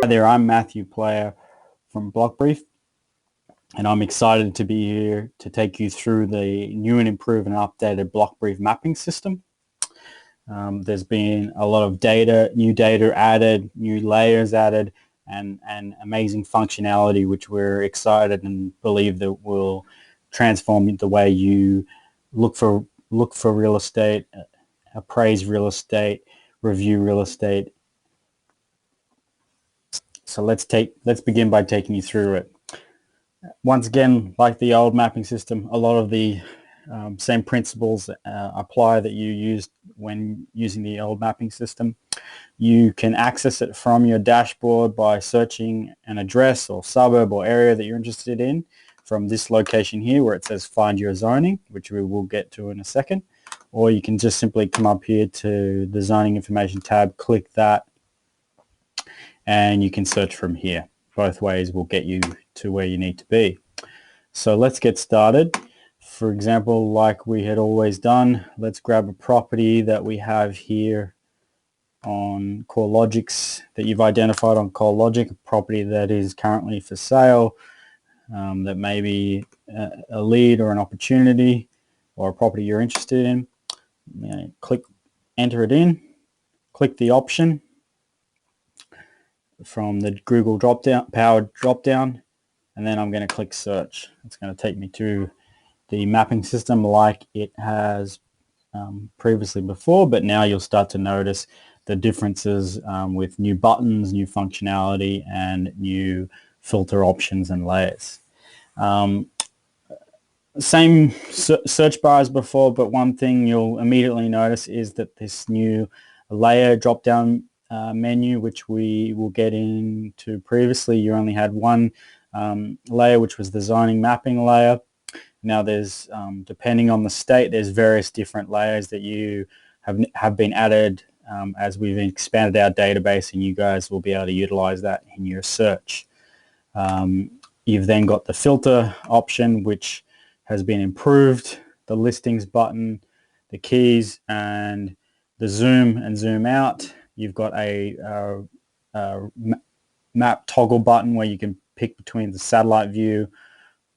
Hi there, I'm Matthew Player from Blockbrief, and I'm excited to be here to take you through the new and improved and updated Blockbrief Mapping system. There's been a lot of new data added, new layers added, and amazing functionality which we're excited and believe that will transform the way you look for real estate, appraise real estate, review real estate. So let's begin by taking you through it. Once again, like the old mapping system, a lot of the same principles apply that you used when using the old mapping system. You can access it from your dashboard by searching an address or suburb or area that you're interested in from this location here where it says find your zoning, which we will get to in a second. Or you can just simply come up here to the zoning information tab, click that, and you can search from here. Both ways will get you to where you need to be. So let's get started. For example, like we had always done, let's grab a property that we have here on CoreLogix that you've identified on CoreLogic, a property that is currently for sale, that may be a lead or an opportunity or a property you're interested in. Click enter it in, click the option from the Google powered drop-down, and then I'm going to click search. It's going to take me to the mapping system like it has previously before, but now you'll start to notice the differences with new buttons, new functionality, and new filter options and layers. Same search bar as before, but one thing you'll immediately notice is that this new layer drop-down menu, which we will get into previously, you only had one layer, which was the zoning mapping layer. Now there's, depending on the state, there's various different layers that you have been added as we've expanded our database, and you guys will be able to utilize that in your search. You've then got the filter option, which has been improved, the listings button, the keys, and the zoom and zoom out. You've got a map toggle button where you can pick between the satellite view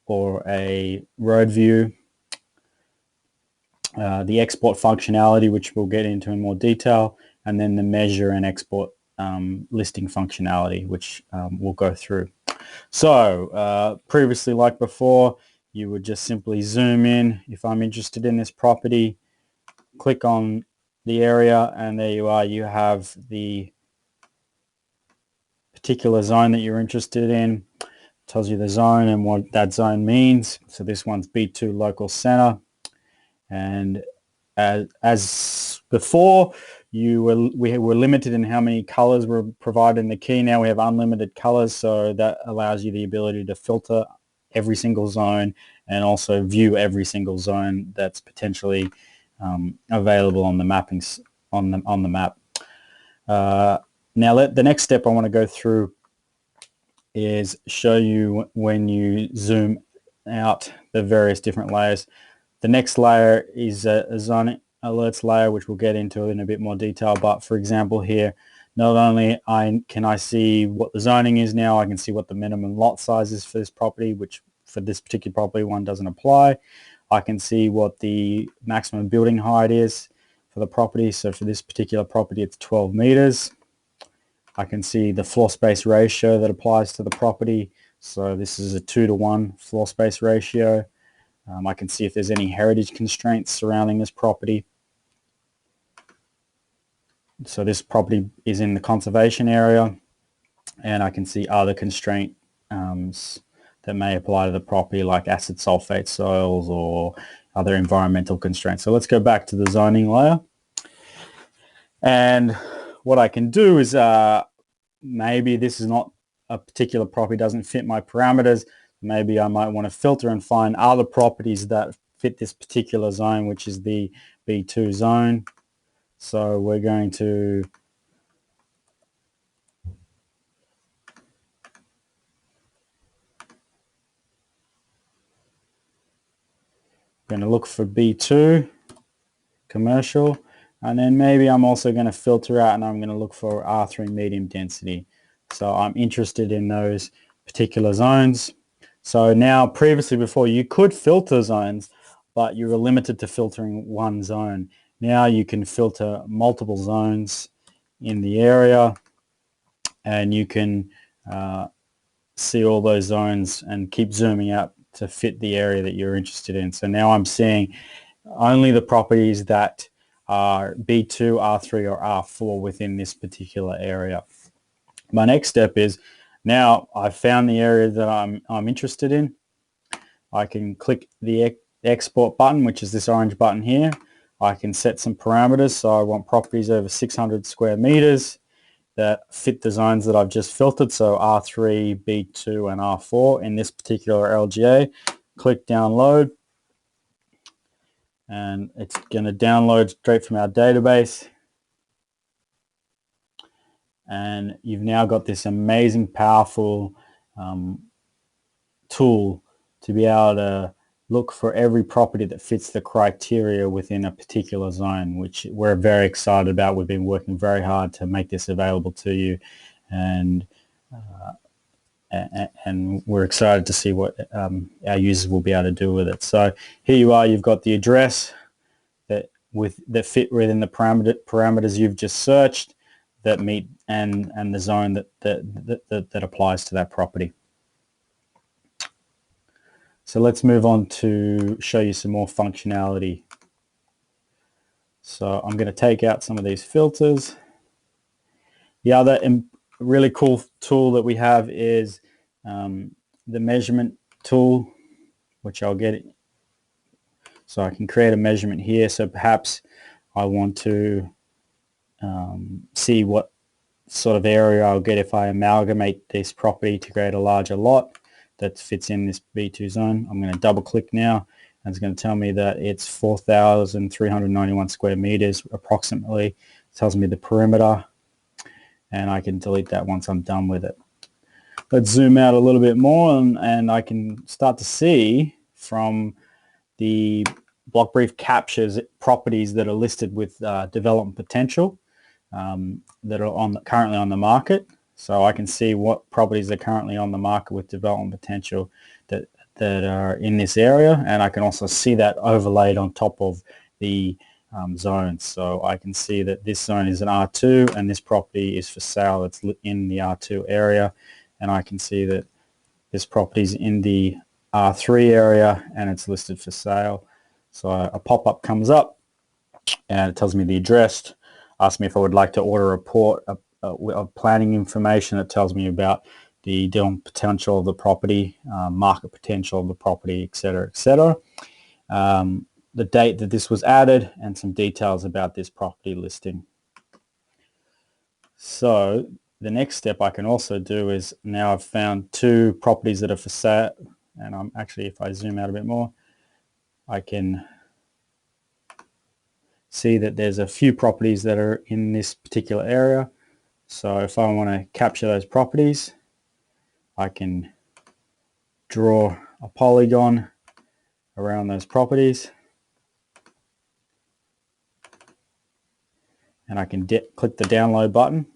or a road view. The export functionality, which we'll get into in more detail, and then the measure and export listing functionality, which we'll go through. So previously, like before, you would just simply zoom in. If I'm interested in this property, click on the area, and there you are. You have the particular zone that you're interested in. It tells you the zone and what that zone means. So this one's B2 local center. And as before, we were limited in how many colors were provided in the key. Now we have unlimited colors, so that allows you the ability to filter every single zone and also view every single zone that's potentially available on the mappings on the map. Now the next step I want to go through is show you when you zoom out the various different layers. The next layer is a zone alerts layer, which we'll get into in a bit more detail. But for example here, not only can I see what the zoning is now, I can see what the minimum lot size is for this property, which for this particular property one doesn't apply. I can see what the maximum building height is for the property. So for this particular property, it's 12 meters. I can see the floor space ratio that applies to the property. So this is a 2:1 floor space ratio. I can see if there's any heritage constraints surrounding this property. So this property is in the conservation area, and I can see other constraints that may apply to the property, like acid sulfate soils or other environmental constraints. So let's go back to the zoning layer. And what I can do is maybe this is not a particular property, doesn't fit my parameters. Maybe I might want to filter and find other properties that fit this particular zone, which is the B2 zone. So we're going to look for B2 commercial, and then maybe I'm also going to filter out and I'm going to look for R3 medium density. So I'm interested in those particular zones. So now, previously, before, you could filter zones, but you were limited to filtering one zone. Now you can filter multiple zones in the area, and you can see all those zones and keep zooming out to fit the area that you're interested in. So now I'm seeing only the properties that are B2, R3 or R4 within this particular area. My next step is, now I've found the area that I'm interested in, I can click the export button, which is this orange button here. I can set some parameters. So I want properties over 600 square meters that fit the zones that I've just filtered. So R3, B2 and R4 in this particular LGA. Click download, and it's going to download straight from our database. And you've now got this amazing, powerful tool to be able to look for every property that fits the criteria within a particular zone, which we're very excited about. We've been working very hard to make this available to you, and we're excited to see what our users will be able to do with it. So here you are, you've got the address that fit within the parameters you've just searched, that meet and the zone that applies to that property. So let's move on to show you some more functionality. So I'm going to take out some of these filters. The other really cool tool that we have is the measurement tool, which I'll get. So I can create a measurement here. So perhaps I want to see what sort of area I'll get if I amalgamate this property to create a larger lot that fits in this B2 zone. I'm going to double click now, and it's going to tell me that it's 4,391 square meters approximately. It tells me the perimeter, and I can delete that once I'm done with it. Let's zoom out a little bit more, and I can start to see from the Blockbrief captures properties that are listed with development potential that are currently on the market. So I can see what properties are currently on the market with development potential that are in this area, and I can also see that overlaid on top of the zones. So I can see that this zone is an R2 and this property is for sale. It's in the R2 area, and I can see that this property is in the R3 area and it's listed for sale. So a pop-up comes up and it tells me the address, asks me if I would like to order a report of planning information that tells me about the development potential of the property, market potential of the property, etc., etc. The date that this was added, and some details about this property listing. So the next step I can also do is, now I've found 2 properties that are for sale, and I'm actually, if I zoom out a bit more, I can see that there's a few properties that are in this particular area. So if I want to capture those properties, I can draw a polygon around those properties, and I can click the download button,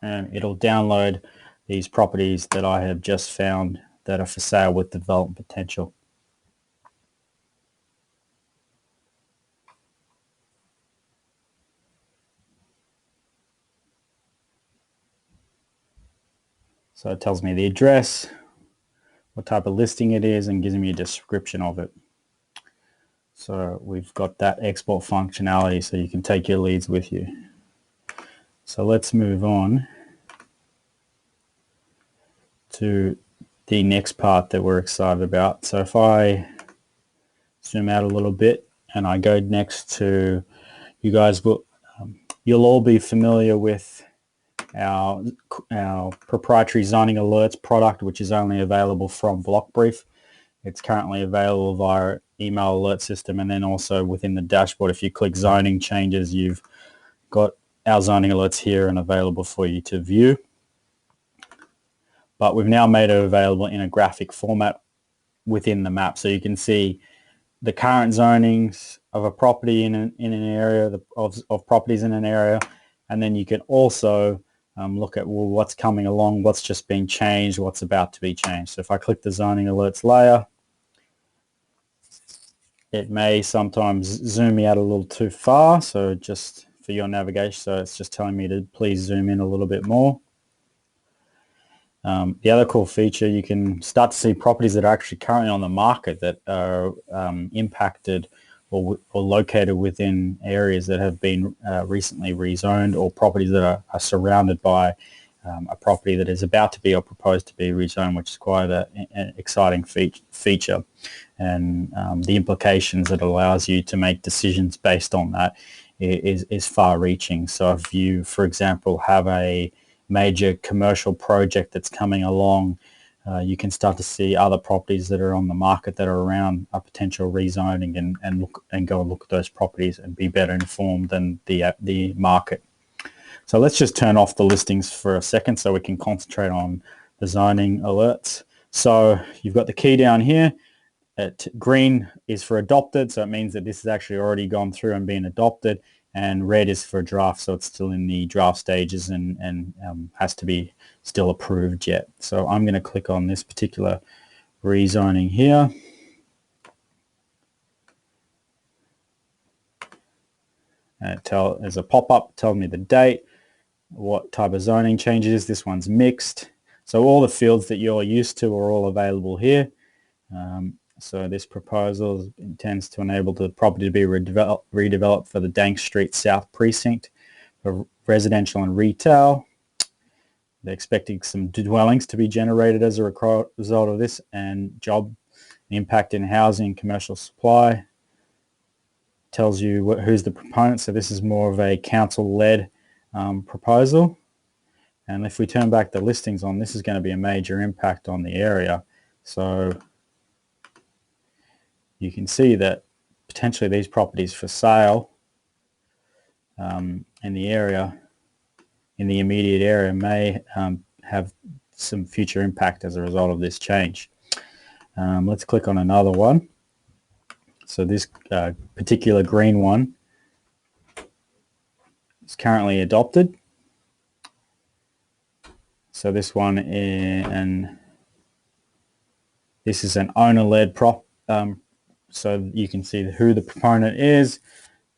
and it'll download these properties that I have just found that are for sale with development potential. So it tells me the address, what type of listing it is, and gives me a description of it. So we've got that export functionality, so you can take your leads with you. So let's move on to the next part that we're excited about. So if I zoom out a little bit and I go next to, you guys will, you'll all be familiar with our proprietary zoning alerts product, which is only available from Blockbrief. It's currently available via email alert system, and then also within the dashboard, if you click zoning changes, you've got our zoning alerts here and available for you to view. But we've now made it available in a graphic format within the map, so you can see the current zonings of a property in an area, of properties in an area, and then you can also look at, well, what's coming along, what's just been changed, what's about to be changed. So if I click the zoning alerts layer, it may sometimes zoom me out a little too far, so just for your navigation, so it's just telling me to please zoom in a little bit more. The other cool feature, you can start to see properties that are actually currently on the market that are impacted or located within areas that have been recently rezoned, or properties that are surrounded by a property that is about to be or proposed to be rezoned, which is quite an exciting feature. And the implications it allows you to make decisions based on that is far-reaching. So if you, for example, have a major commercial project that's coming along, you can start to see other properties that are on the market that are around a potential rezoning, and go and look at those properties and be better informed than the market. So let's just turn off the listings for a second so we can concentrate on the zoning alerts. So you've got the key down here. Green is for adopted, so it means that this has actually already gone through and been adopted, and red is for draft, so it's still in the draft stages and has to be still approved yet. So I'm going to click on this particular rezoning here. And there's a pop-up telling me the date, what type of zoning changes. This one's mixed. So all the fields that you're used to are all available here. So this proposal intends to enable the property to be redeveloped for the Dank Street South Precinct for residential and retail. They're expecting some dwellings to be generated as a result of this, and job impact in housing and commercial supply. Tells you who's the proponent. So this is more of a council-led proposal. And if we turn back the listings on, this is going to be a major impact on the area. So you can see that potentially these properties for sale in the area, in the immediate area, may have some future impact as a result of this change. Let's click on another one. So this particular green one is currently adopted. So this one this is an owner-led so you can see who the proponent is,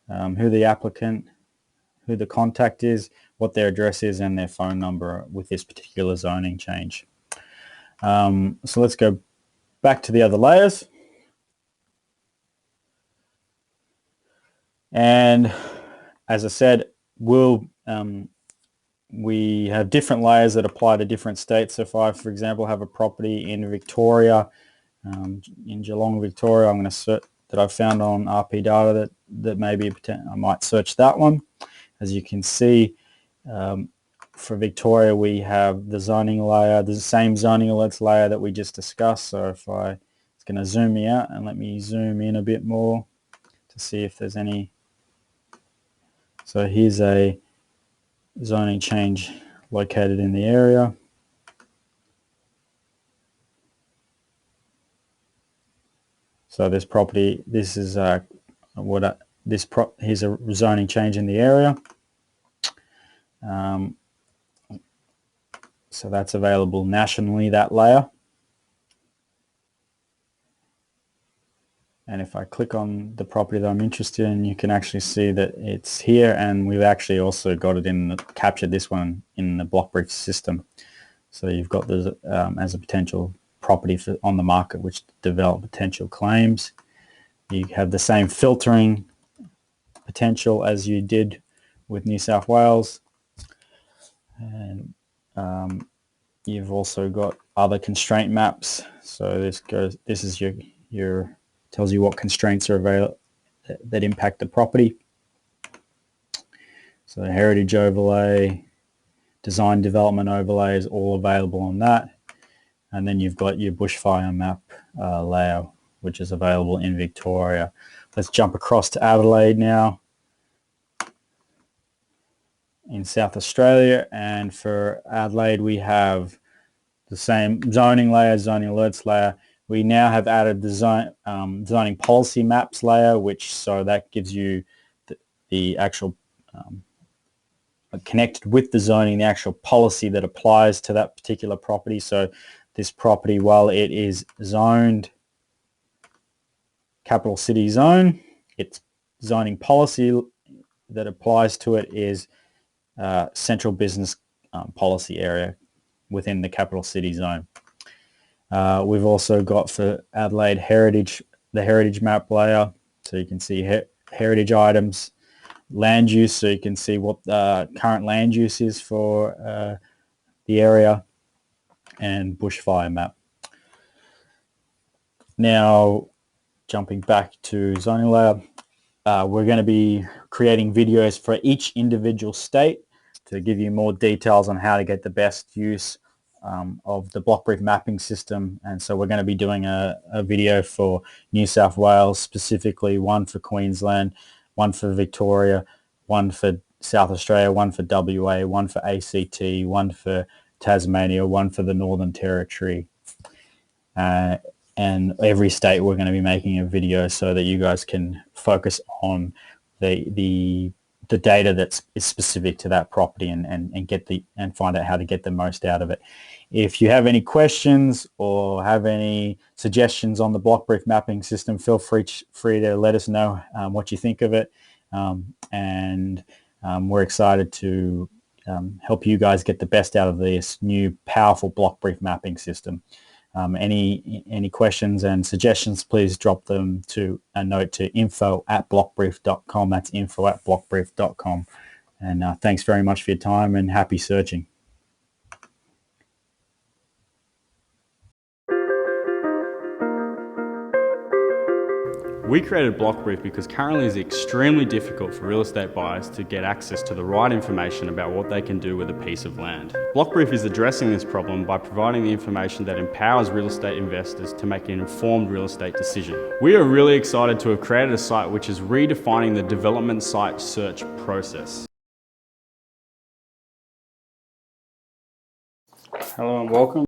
who the applicant, who the contact is, what their address is, and their phone number with this particular zoning change. So let's go back to the other layers. And as I said, we have different layers that apply to different states. So if I, for example, have a property in Victoria, in Geelong, Victoria, I'm going to search that I've found on RP data that maybe I might search that one. As you can see, for Victoria, we have the zoning layer, the same zoning alerts layer that we just discussed. So if it's going to zoom me out, and let me zoom in a bit more to see if there's any. So here's a zoning change located in the area. So this property, this is here's a zoning change in the area. So that's available nationally, that layer. And if I click on the property that I'm interested in, you can actually see that it's here, and we've actually also got it captured this one in the Blockbrief system. So you've got this as a potential property on the market which develop potential claims. You have the same filtering potential as you did with New South Wales, and you've also got other constraint maps. So this is your tells you what constraints are available that impact the property. So heritage overlay, design development overlay is all available on that. And then you've got your bushfire map layer, which is available in Victoria. Let's jump across to Adelaide now, in South Australia. And for Adelaide, we have the same zoning layer, zoning alerts layer. We now have added the zoning policy maps layer, so that gives you the actual connected with the zoning, the actual policy that applies to that particular property. So this property, while it is zoned capital city zone, its zoning policy that applies to it is central business policy area within the capital city zone. We've also got for Adelaide heritage, the heritage map layer, so you can see heritage items, land use, so you can see what the current land use is for the area, and bushfire map. Now, jumping back to zoning layer, we're going to be creating videos for each individual state to give you more details on how to get the best use of the Blockbrief mapping system. And so we're going to be doing a video for New South Wales specifically, one for Queensland, one for Victoria, one for South Australia, one for WA, one for ACT, one for Tasmania, one for the Northern Territory. And every state we're going to be making a video so that you guys can focus on the data that is specific to that property and find out how to get the most out of it. If you have any questions or have any suggestions on the Blockbrief mapping system, feel free to let us know what you think of it, and we're excited to help you guys get the best out of this new powerful Blockbrief mapping system. Any questions and suggestions, please drop them to a note to info@blockbrief.com. That's info@blockbrief.com. And thanks very much for your time, and happy searching. We created Blockbrief because currently it's extremely difficult for real estate buyers to get access to the right information about what they can do with a piece of land. Blockbrief is addressing this problem by providing the information that empowers real estate investors to make an informed real estate decision. We are really excited to have created a site which is redefining the development site search process. Hello and welcome.